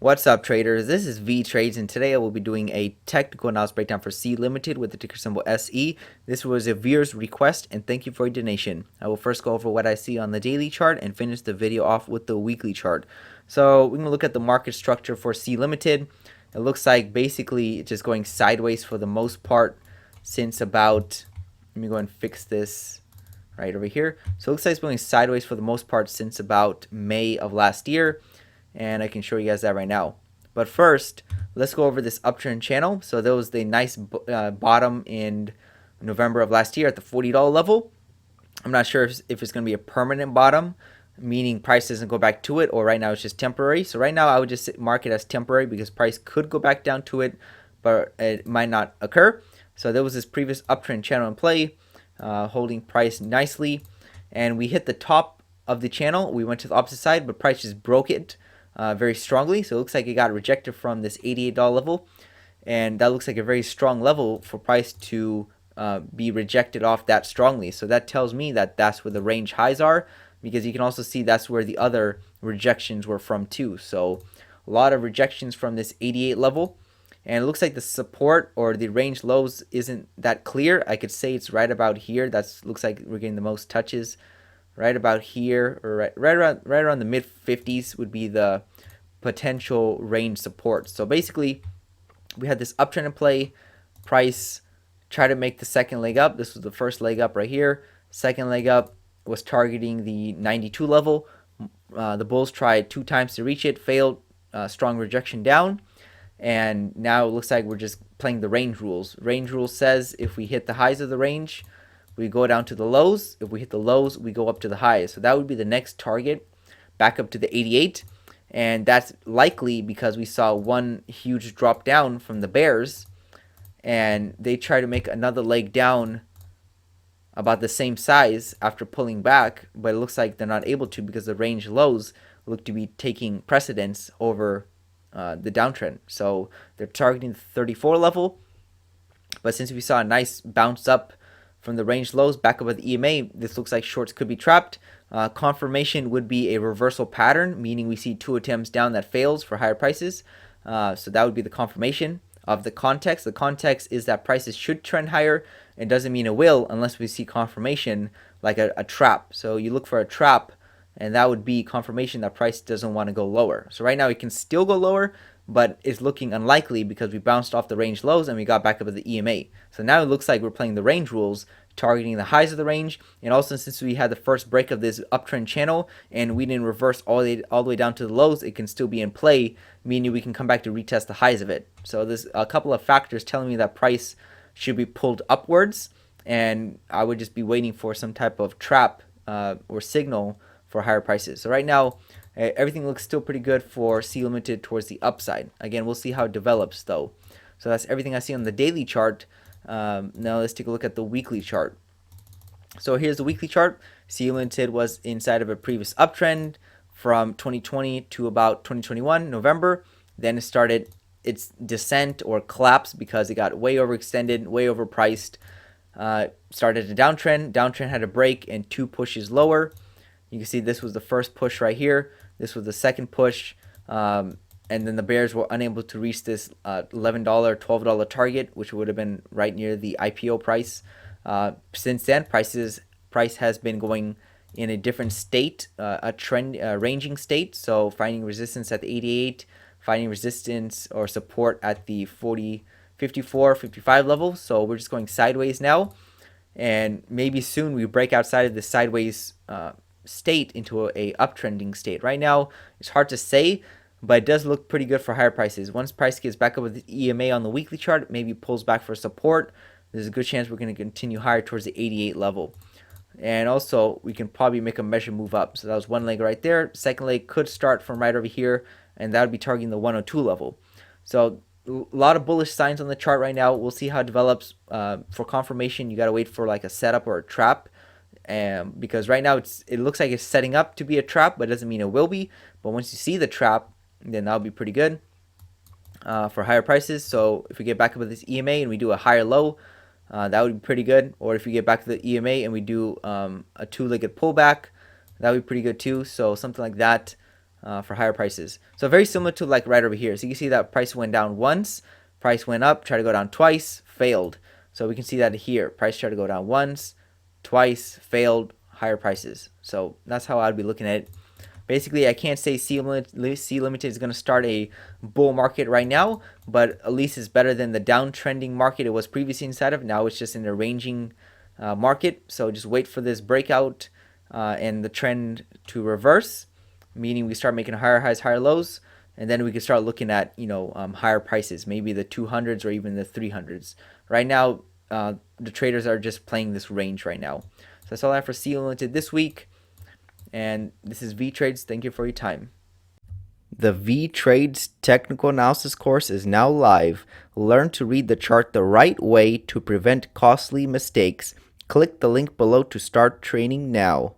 What's up, traders? This is Vee Trades, and today I will be doing a technical analysis breakdown for C Limited with the ticker symbol SE. This was a viewer's request, and thank you for your donation. I will first go over what I see on the daily chart and finish the video off with the weekly chart. So we're going to look at the market structure for C Limited. It looks like basically it's just going sideways for the most part since about, let me go and fix this right over here. So it looks like it's going sideways for the most part since about May of last year. And I can show you guys that right now. But first, let's go over this uptrend channel. So there was the nice bottom in November of last year at the $40 level. I'm not sure if it's going to be a permanent bottom, meaning price doesn't go back to it, or right now it's just temporary. So right now I would just mark it as temporary because price could go back down to it, but it might not occur. So there was this previous uptrend channel in play, holding price nicely, and we hit the top of the channel. We went to the opposite side, but price just broke it very strongly. So it looks like it got rejected from this $88 level, and that looks like a very strong level for price to be rejected off that strongly. So that tells me that that's where the range highs are, because you can also see that's where the other rejections were from too. So a lot of rejections from this 88 level, and it looks like the support or the range lows isn't that clear. I could say it's right about here. That looks like we're getting the most touches. Right about here, or right around the mid 50s would be the potential range support. So basically, we had this uptrend in play. Price tried to make the second leg up. This was the first leg up right here. Second leg up was targeting the 92 level. The bulls tried 2 times to reach it, failed. Strong rejection down, and now it looks like we're just playing the range rules. Range rule says if we hit the highs of the range, we go down to the lows. If we hit the lows, we go up to the highs. So that would be the next target, back up to the 88. And that's likely because we saw one huge drop down from the bears, and they try to make another leg down about the same size after pulling back, but it looks like they're not able to because the range lows look to be taking precedence over the downtrend. So they're targeting the 34 level, but since we saw a nice bounce up from the range lows back up at the EMA, this looks like shorts could be trapped. Confirmation would be a reversal pattern, meaning we see 2 attempts down that fails for higher prices. So that would be the confirmation of the context. The context is that prices should trend higher. It doesn't mean it will unless we see confirmation like a trap. So you look for a trap, and that would be confirmation that price doesn't want to go lower. So right now it can still go lower, but it's looking unlikely because we bounced off the range lows and we got back up at the EMA. So now it looks like we're playing the range rules, targeting the highs of the range. And also, since we had the first break of this uptrend channel and we didn't reverse all the way down to the lows, it can still be in play, meaning we can come back to retest the highs of it. So there's a couple of factors telling me that price should be pulled upwards, and I would just be waiting for some type of trap or signal for higher prices. So right now, everything looks still pretty good for C Limited towards the upside. Again, we'll see how it develops though. So that's everything I see on the daily chart. Now let's take a look at the weekly chart. So here's the weekly chart. C Limited was inside of a previous uptrend from 2020 to about 2021 November. Then it started its descent or collapse because it got way overextended, way overpriced. Started a downtrend. Downtrend had a break and 2 pushes lower. You can see this was the first push right here. This was the second push. And then the bears were unable to reach this $11, $12 target, which would have been right near the IPO price. Since then, price has been going in a different state, a trend ranging state. So finding resistance at the 88, finding resistance or support at the 40, 54, 55 level. So we're just going sideways now, and maybe soon we break outside of the sideways state into a uptrending state. Right now, it's hard to say, but it does look pretty good for higher prices. Once price gets back up with the EMA on the weekly chart, maybe pulls back for support, there's a good chance we're going to continue higher towards the 88 level. And also, we can probably make a measure move up. So that was one leg right there. Second leg could start from right over here, and that would be targeting the 102 level. So a lot of bullish signs on the chart right now. We'll see how it develops. For confirmation, you got to wait for like a setup or a trap. Because right now it looks like it's setting up to be a trap, but it doesn't mean it will be. But once you see the trap, then that'll be pretty good for higher prices. So if we get back up with this EMA and we do a higher low, that would be pretty good. Or if we get back to the EMA and we do a 2-legged pullback, that would be pretty good too. So something like that for higher prices. So very similar to like right over here. So you can see that price went down once, price went up, tried to go down twice, failed. So we can see that here, price tried to go down once, twice, failed, higher prices. So that's how I'd be looking at it. Basically, I can't say C Limited is going to start a bull market right now, but at least it's better than the downtrending market it was previously inside of. Now it's just in a ranging market. So just wait for this breakout and the trend to reverse, meaning we start making higher highs, higher lows, and then we can start looking at higher prices, maybe the 200s or even the 300s. Right now, the traders are just playing this range right now. So that's all I have for C Limited this week. And this is Vee Trades. Thank you for your time. The Vee Trades technical analysis course is now live. Learn to read the chart the right way to prevent costly mistakes. Click the link below to start training now.